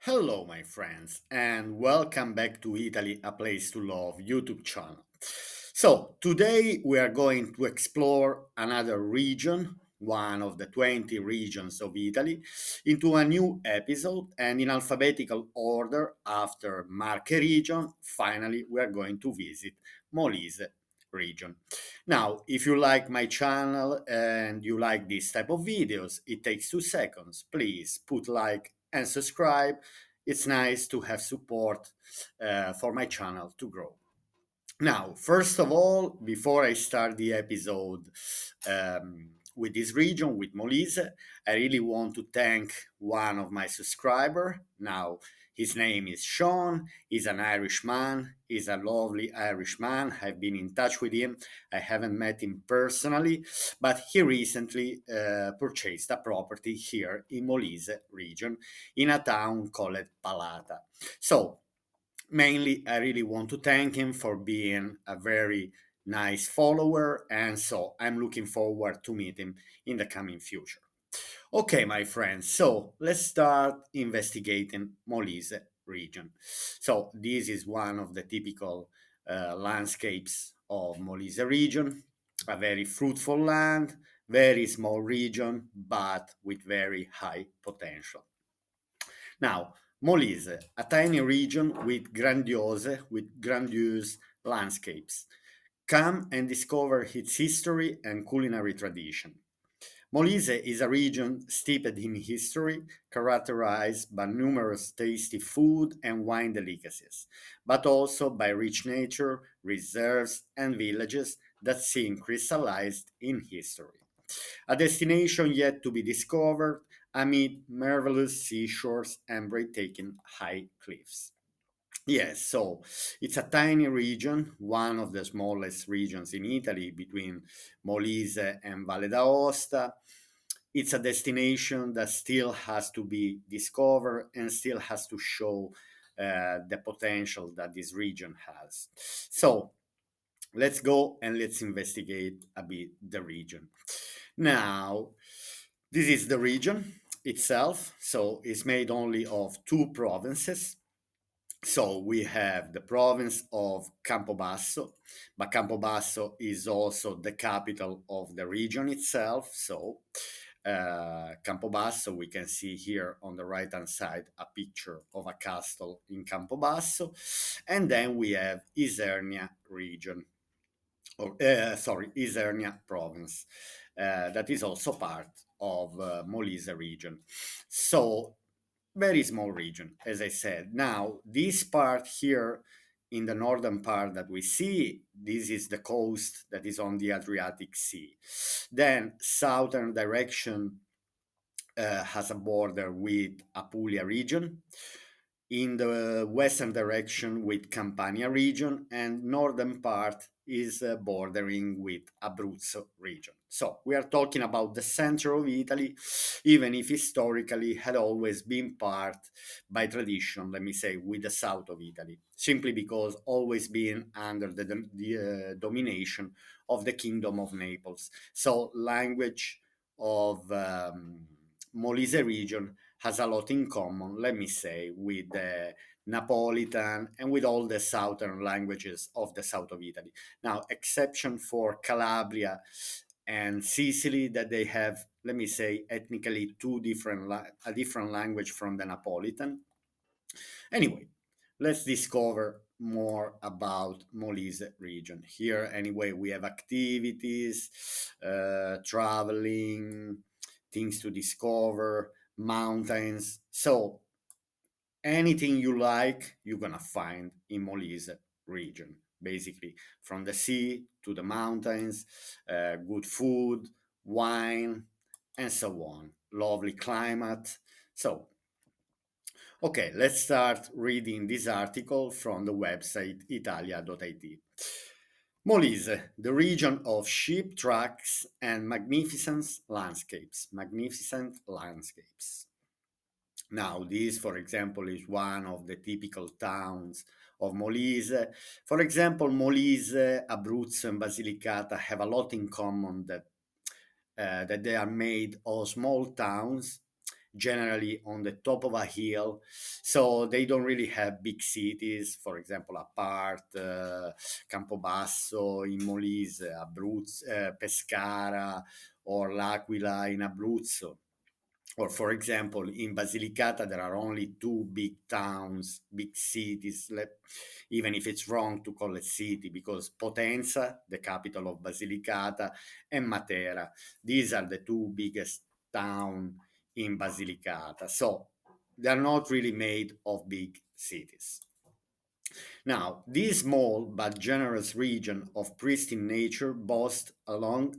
Hello, my friends, and welcome back to Italy, a place to love YouTube channel. So, today we are going to explore another region, one of the 20 regions of Italy, into a new episode and in alphabetical order after Marche region. Finally, we are going to visit Molise region. Now, if you like my channel and you like this type of videos, it takes 2 seconds. Please put like and subscribe. It's nice to have support for my channel to grow. Now, first of all, before I start the episode with this region, with Molise, I really want to thank one of my subscribers. Now, his name is Sean. He's an Irishman. He's a lovely Irishman. I've been in touch with him. I haven't met him personally, but he recently purchased a property here in Molise region in a town called Palata. So, mainly, I really want to thank him for being a very nice follower, and so I'm looking forward to meet him in the coming future. Okay, my friends, so let's start investigating Molise region. So this is one of the typical landscapes of Molise region, a very fruitful land, very small region, but with very high potential. Now, Molise, a tiny region with grandiose landscapes. Come and discover its history and culinary tradition. Molise is a region steeped in history, characterized by numerous tasty food and wine delicacies, but also by rich nature, reserves, and villages that seem crystallized in history. A destination yet to be discovered amid marvelous seashores and breathtaking high cliffs. Yes, so it's a tiny region, one of the smallest regions in Italy between Molise and Valle d'Aosta. It's a destination that still has to be discovered and still has to show the potential that this region has. So let's go and let's investigate a bit the region. Now, this is the region itself. So it's made only of two provinces. So we have the province of Campobasso, but Campobasso is also the capital of the region itself. So Campobasso, we can see here on the right hand side a picture of a castle in Campobasso. And then we have Isernia region, or sorry, Isernia province, that is also part of Molise region. So very small region, as I said. Now, this part here in the northern part that we see, this is the coast that is on the Adriatic Sea. Then southern direction has a border with Apulia region, in the western direction with Campania region, and northern part is bordering with Abruzzo region. So we are talking about the center of Italy, even if historically had always been part by tradition, let me say, with the south of Italy, simply because always been under the domination of the Kingdom of Naples. So language of Molise region has a lot in common, let me say, with the Napolitan and with all the southern languages of the south of Italy. Now, exception for Calabria and Sicily, that they have, let me say, ethnically a different language from the Napolitan. Anyway, let's discover more about Molise region. Here, anyway, we have activities, traveling, things to discover, mountains. So anything you like, you're gonna find in Molise region. Basically, from the sea to the mountains, good food, wine, and so on. Lovely climate. So, okay, let's start reading this article from the website italia.it. Molise, the region of sheep tracks and magnificent landscapes. Magnificent landscapes. Now, this, for example, is one of the typical towns of Molise. For example, Molise, Abruzzo, and Basilicata have a lot in common that they are made of small towns generally on the top of a hill, so they don't really have big cities. For example, apart Campobasso in Molise, Abruzzo, Pescara, or L'Aquila in Abruzzo. Or, for example, in Basilicata, there are only two big towns, big cities, even if it's wrong to call it city, because Potenza, the capital of Basilicata, and Matera, these are the two biggest towns in Basilicata. So they're not really made of big cities. Now, this small but generous region of pristine nature boasts a long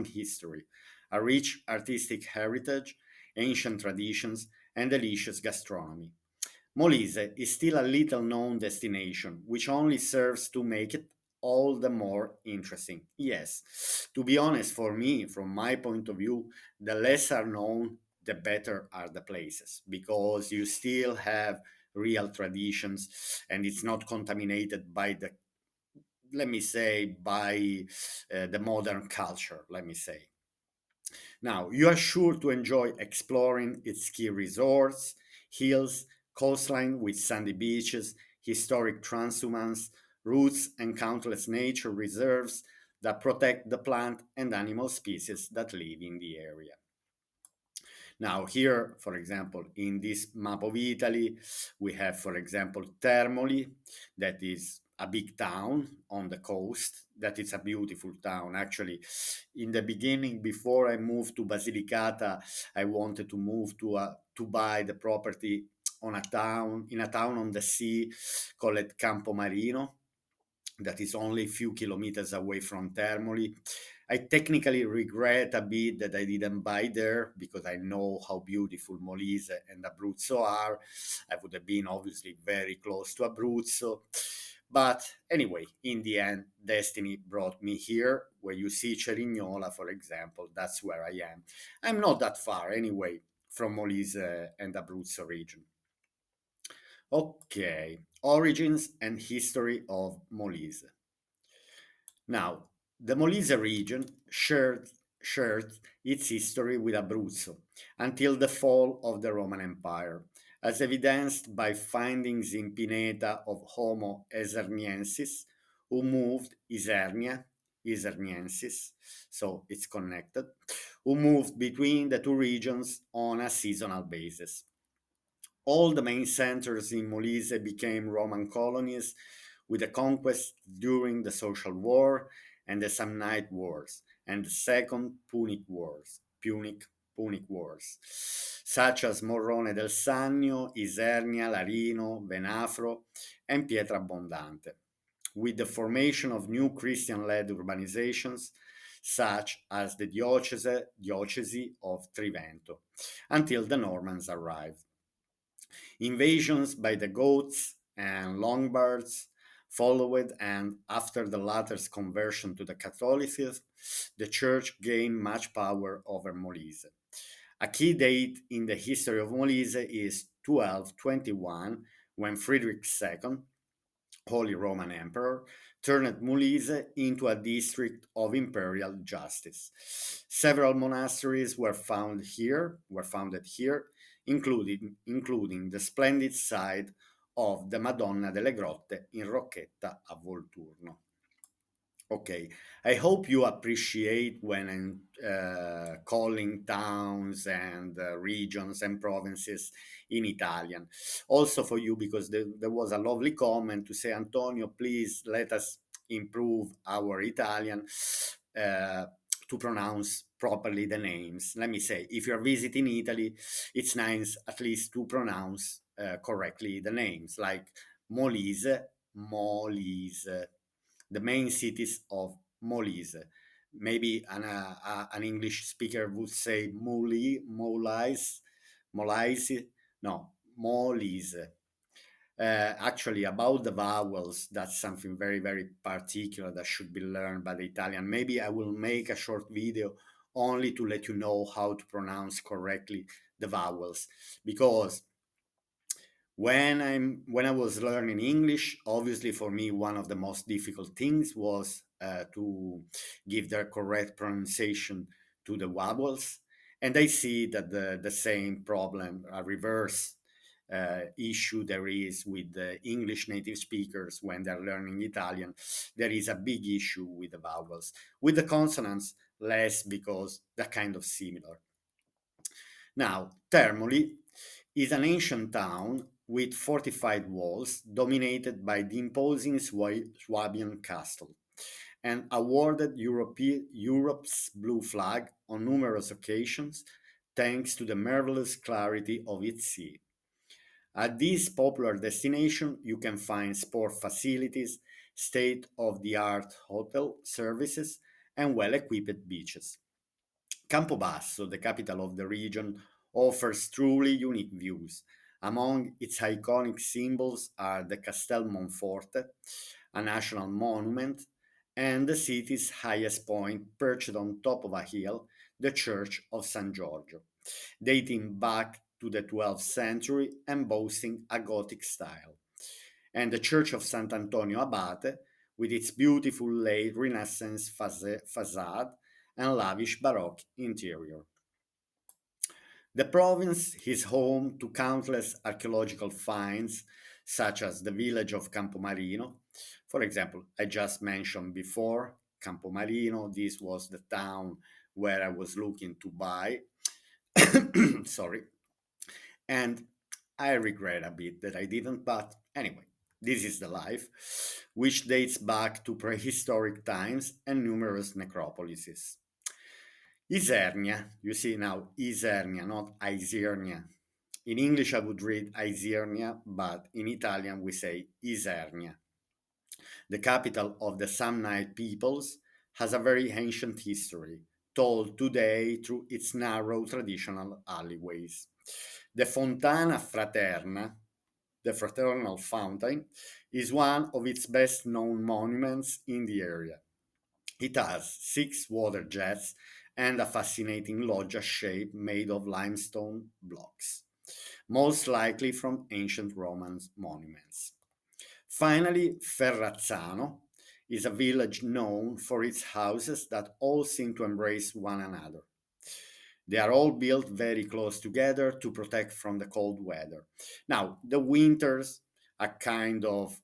history, a rich artistic heritage, ancient traditions, and delicious gastronomy. Molise is still a little known destination, which only serves to make it all the more interesting. Yes, to be honest, for me, from my point of view, the less are known, the better are the places, because you still have real traditions and it's not contaminated by the, let me say, by the modern culture, let me say. Now, you are sure to enjoy exploring its ski resorts, hills, coastline with sandy beaches, historic transhumance, routes, and countless nature reserves that protect the plant and animal species that live in the area. Now, here, for example, in this map of Italy, we have, for example, Termoli, that is a big town on the coast. That is a beautiful town. Actually, in the beginning, before I moved to Basilicata, I wanted to move to buy the property on a town on the sea called Campomarino, that is only a few kilometers away from Termoli. I technically regret a bit that I didn't buy there because I know how beautiful Molise and Abruzzo are. I would have been obviously very close to Abruzzo. But anyway, in the end, destiny brought me here, where you see Cerignola, for example. That's where I am. I'm not that far anyway from Molise and Abruzzo region. Okay, origins and history of Molise. Now, the Molise region shared its history with Abruzzo until the fall of the Roman Empire, as evidenced by findings in Pineta of Homo eserniensis, who moved Iserniensis, so it's connected, who moved between the two regions on a seasonal basis. All the main centers in Molise became Roman colonies, with the conquest during the Social War and the Samnite Wars and the Second Punic Wars, such as Morrone del Sannio, Isernia, Larino, Venafro, and Pietrabondante, with the formation of new Christian-led urbanizations, such as the diocese of Trivento, until the Normans arrived. Invasions by the Goths and Lombards followed, and after the latter's conversion to the Catholicism, the church gained much power over Molise. A key date in the history of Molise is 1221, when Frederick II, Holy Roman Emperor, turned Molise into a district of imperial justice. Several monasteries were founded here, including the splendid site of the Madonna delle Grotte in Rocchetta a Volturno. Okay, I hope you appreciate when I'm calling towns and regions and provinces in Italian. Also for you, because there was a lovely comment to say, Antonio, please let us improve our Italian to pronounce properly the names. Let me say, if you're visiting Italy, it's nice at least to pronounce correctly the names, like Molise, Molise, the main cities of Molise. Maybe an English speaker would say Molise, no, Molise. Actually, about the vowels, that's something very, very particular that should be learned by the Italian. Maybe I will make a short video only to let you know how to pronounce correctly the vowels, because when I was learning English, obviously for me one of the most difficult things was to give the correct pronunciation to the vowels, And I see that the same problem, a reverse issue there is with the English native speakers when they're learning Italian. There is a big issue with the vowels. With the consonants, less because they're kind of similar. Now, Termoli is an ancient town with fortified walls dominated by the imposing Swabian castle and awarded Europe's blue flag on numerous occasions thanks to the marvelous clarity of its sea. At this popular destination, you can find sport facilities, state of the art hotel services, and well equipped beaches. Campobasso, the capital of the region, offers truly unique views. Among its iconic symbols are the Castel Monforte, a national monument, and the city's highest point, perched on top of a hill, the Church of San Giorgio, dating back to the 12th century and boasting a Gothic style, and the Church of Sant'Antonio Abate, with its beautiful late Renaissance facade and lavish Baroque interior. The province is home to countless archaeological finds, such as the village of Campomarino. For example, I just mentioned before Campomarino, this was the town where I was looking to buy. Sorry. And I regret a bit that I didn't, but anyway, this is the life, which dates back to prehistoric times and numerous necropolises. Isernia, you see now Isernia, not Isernia. In English, I would read Isernia, but in Italian, we say Isernia. The capital of the Samnite peoples has a very ancient history, told today through its narrow traditional alleyways. The Fontana Fraterna, the Fraternal Fountain, is one of its best known monuments in the area. It has six water jets and a fascinating loggia shape made of limestone blocks, most likely from ancient Roman monuments. Finally, Ferrazzano is a village known for its houses that all seem to embrace one another. They are all built very close together to protect from the cold weather. Now, the winters are kind of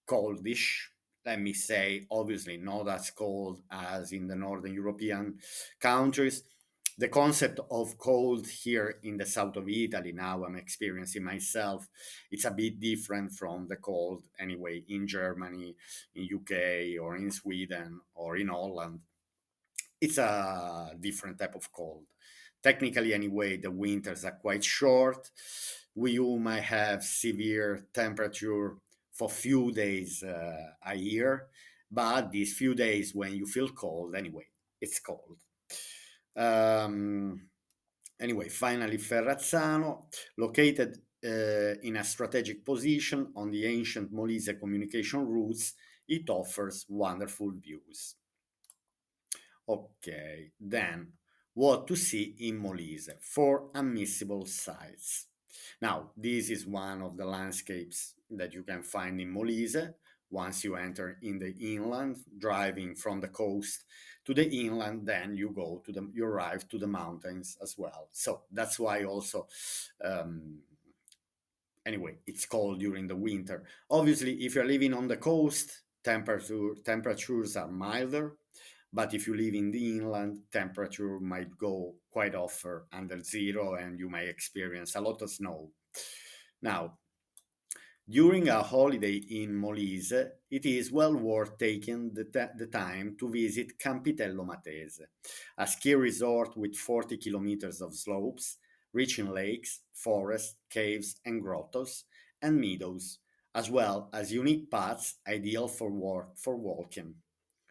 coldish, let me say, obviously not as cold as in the northern European countries. The concept of cold here in the south of Italy, now I'm experiencing myself, it's a bit different from the cold anyway in Germany, in UK, or in Sweden, or in Holland. It's a different type of cold. Technically, anyway, the winters are quite short. You might have severe temperature for few days a year, but these few days when you feel cold, anyway, it's cold. Um, Anyway, finally, Ferrazzano, located in a strategic position on the ancient Molise communication routes, it offers wonderful views. Okay, then what to see in Molise? Four unmissable sites. Now, this is one of the landscapes that you can find in Molise. Once you enter in the inland, driving from the coast to the inland, then you arrive to the mountains as well. So that's why also, um, anyway, it's cold during the winter. Obviously, if you're living on the coast, temperatures are milder, but if you live in the inland, temperature might go quite often under zero and you might experience a lot of snow. Now, during a holiday in Molise, it is well worth taking the time to visit Campitello Matese, a ski resort with 40 kilometers of slopes, rich in lakes, forests, caves, and grottos, and meadows, as well as unique paths ideal for walking,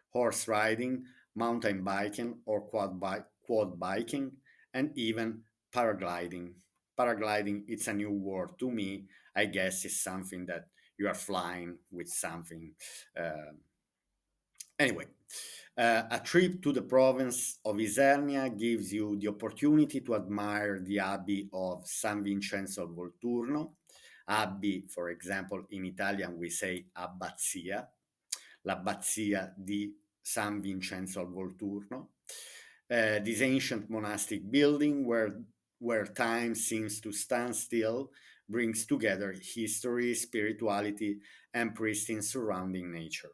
horse riding, mountain biking, or quad biking, and even paragliding. Paragliding, it's a new word to me. I guess it's something that you are flying with something. Uh, Anyway, a trip to the province of Isernia gives you the opportunity to admire the Abbey of San Vincenzo al Volturno. Abbey, for example, in Italian we say abbazia, l'abbazia di San Vincenzo al Volturno. This ancient monastic building where time seems to stand still brings together history, spirituality, and pristine surrounding nature.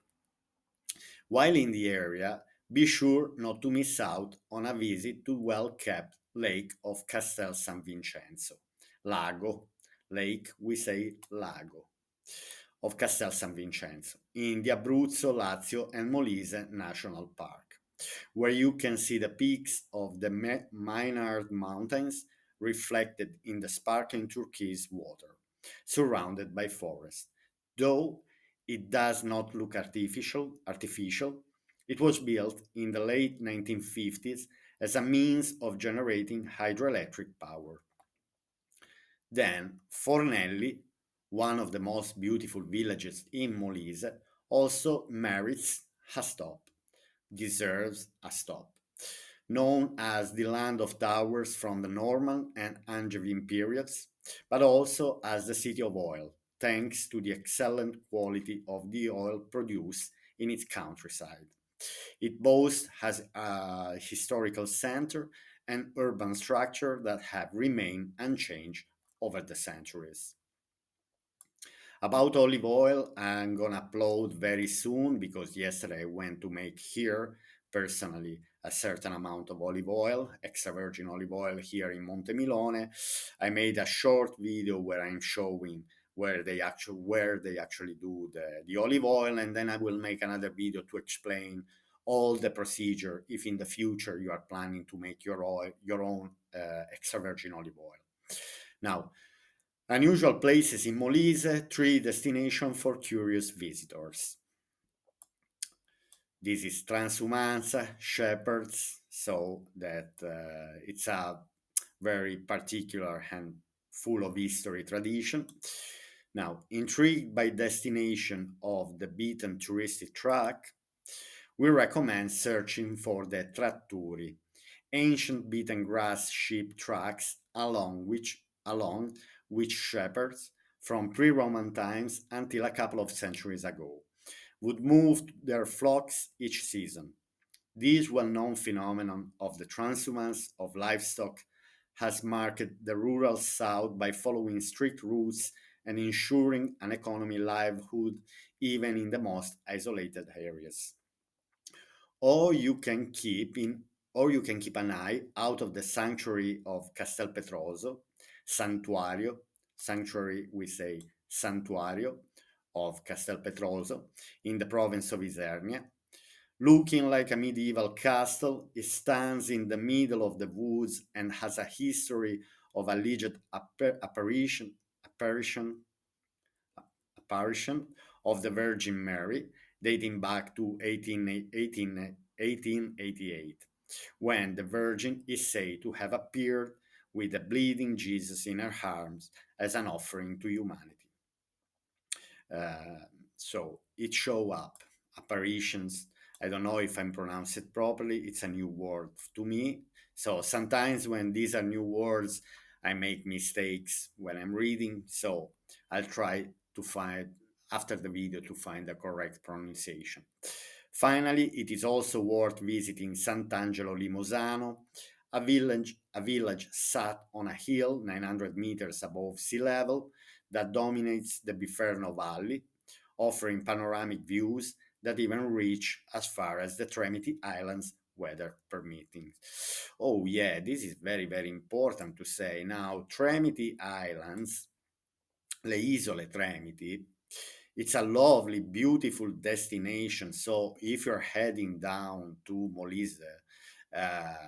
While in the area, be sure not to miss out on a visit to well-kept lake of Castel San Vincenzo. Lago, lake, we say lago, of Castel San Vincenzo, in the Abruzzo, Lazio, and Molise National Park, where you can see the peaks of the Maynard Mountains reflected in the sparkling turquoise water, surrounded by forest. Though it does not look artificial, it was built in the late 1950s as a means of generating hydroelectric power. Then Fornelli, one of the most beautiful villages in Molise, also merits a stop, deserves a stop. Known as the land of towers from the Norman and Angevin periods, but also as the city of oil, thanks to the excellent quality of the oil produced in its countryside. It boasts has a historical center and urban structure that have remained unchanged over the centuries. About olive oil, I'm gonna upload very soon because yesterday I went to make here personally a certain amount of olive oil, extra virgin olive oil here in Montemilone. I made a short video where I'm showing where they actually do the olive oil, and then I will make another video to explain all the procedure if in the future you are planning to make your own extra virgin olive oil. Now, unusual places in Molise, three destinations for curious visitors. This is Transhumanza, Shepherds, so that it's a very particular and full of history tradition. Now, intrigued by destination of the beaten touristic track, we recommend searching for the Tratturi, ancient beaten grass sheep tracks along which shepherds from pre-Roman times until a couple of centuries ago would move their flocks each season. This well-known phenomenon of the transhumance of livestock has marked the rural South by following strict routes and ensuring an economy livelihood even in the most isolated areas. Or you can keep in or you can keep an eye out of the sanctuary of Castel Petroso, Santuario, sanctuary we say Santuario of Castel Petroso in the province of Isernia. Looking like a medieval castle, it stands in the middle of the woods and has a history of alleged apparition, apparition of the Virgin Mary, dating back to 1888, when the Virgin is said to have appeared with a bleeding Jesus in her arms as an offering to humanity. Uh, so it show up apparitions. I don't know if I'm pronouncing it properly. It's a new word to me. So sometimes when these are new words, I make mistakes when I'm reading. So I'll try to find after the video to find the correct pronunciation. Finally, it is also worth visiting Sant'Angelo Limosano, a village sat on a hill 900 meters above sea level that dominates the Biferno Valley, offering panoramic views that even reach as far as the Tremiti Islands, weather permitting. Oh, yeah, this is very, very important to say. Now, Tremiti Islands, le Isole Tremiti, it's a lovely, beautiful destination. So if you're heading down to Molise,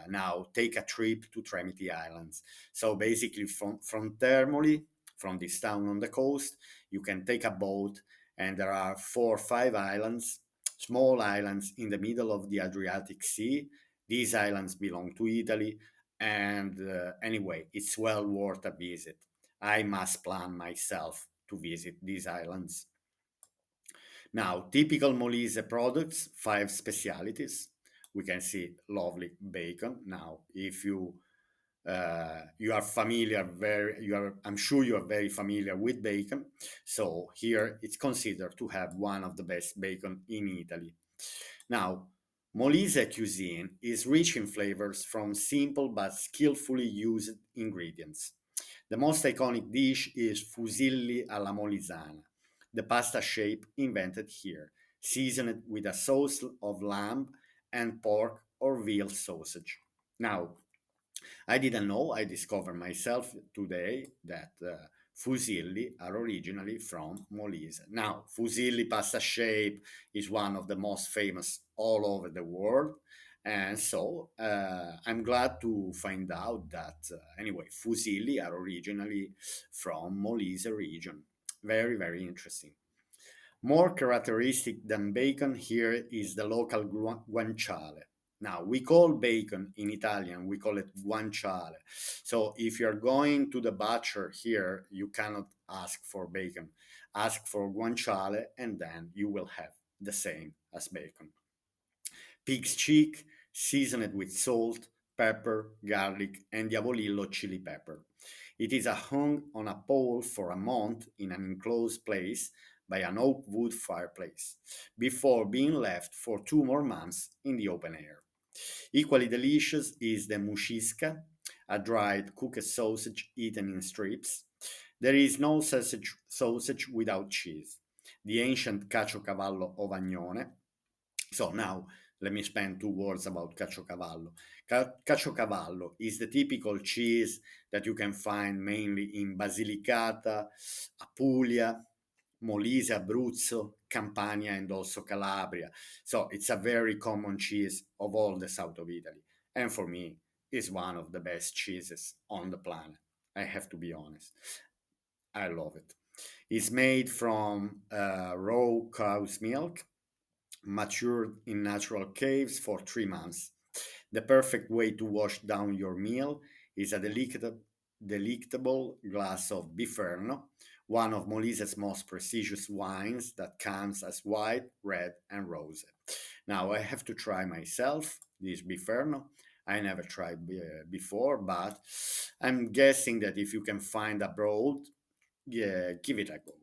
now take a trip to Tremiti Islands. So basically, from Termoli, from this town on the coast, you can take a boat, and there are 4 or 5 islands, small islands in the middle of the Adriatic Sea. These islands belong to Italy, and anyway, it's well worth a visit. I must plan myself to visit these islands. Now, typical Molise products, 5 specialities. We can see lovely bacon. Now, if you are familiar, I'm sure you are very familiar with bacon. So here it's considered to have one of the best bacon in Italy. Now, Molise cuisine is rich in flavors from simple but skillfully used ingredients. The most iconic dish is fusilli alla molisana, the pasta shape invented here, seasoned with a sauce of lamb and pork or veal sausage. Now, I didn't know, I discovered myself today that fusilli are originally from Molise. Now, fusilli pasta shape is one of the most famous all over the world. And so I'm glad to find out that, anyway, fusilli are originally from Molise region. Very, very interesting. More characteristic than bacon here is the local guanciale. Now, we call bacon in Italian, we call it guanciale. So if you're going to the butcher here, you cannot ask for bacon. Ask for guanciale and then you will have the same as bacon. Pig's cheek, seasoned with salt, pepper, garlic, and diavolillo chili pepper. It is hung on a pole for a month in an enclosed place by an oak wood fireplace, before being left for 2 more months in the open air. Equally delicious is the muscisca, a dried cooked sausage eaten in strips. There is no sausage without cheese. The ancient caciocavallo of Agnone. So now let me spend 2 words about caciocavallo. Caciocavallo is the typical cheese that you can find mainly in Basilicata, Apulia, Molise, Abruzzo, Campania, and also Calabria. So it's a very common cheese of all the south of Italy. And for me, it's one of the best cheeses on the planet. I have to be honest. I love it. It's made from raw cow's milk matured in natural caves for 3 months. The perfect way to wash down your meal is a delectable glass of Biferno, one of Molise's most prestigious wines that comes as white, red, and rose. Now I have to try myself this Biferno. I never tried before, but I'm guessing that if you can find abroad, yeah, give it a go.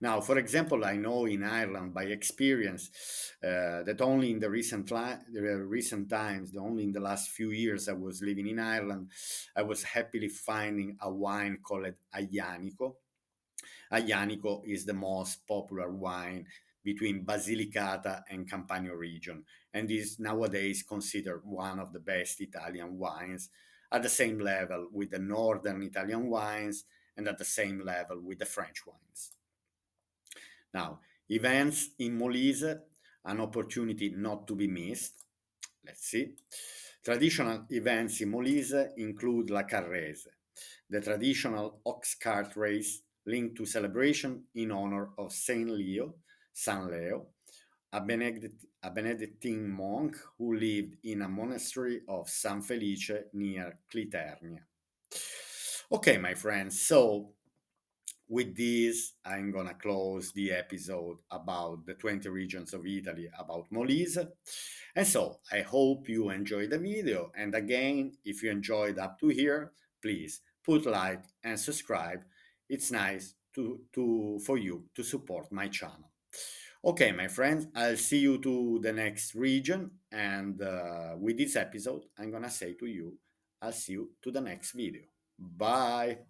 Now, for example, I know in Ireland by experience that only in the recent times, only in the last few years I was living in Ireland, I was happily finding a wine called Aglianico. Aglianico is the most popular wine between Basilicata and Campania region, and is nowadays considered one of the best Italian wines, at the same level with the northern Italian wines and at the same level with the French wines. Now, events in Molise, an opportunity not to be missed. Let's see. Traditional events in Molise include La Carrese, the traditional ox cart race linked to celebration in honor of Saint Leo, San Leo, a Benedictine monk who lived in a monastery of San Felice near Cliternia. Okay, my friends, so with this, I'm gonna close the episode about the 20 regions of Italy about Molise. And so I hope you enjoyed the video. And again, if you enjoyed up to here, please put like and subscribe. It's nice to for you to support my channel. Okay, my friends, I'll see you to the next region. And with this episode, I'm gonna say to you, I'll see you to the next video. Bye.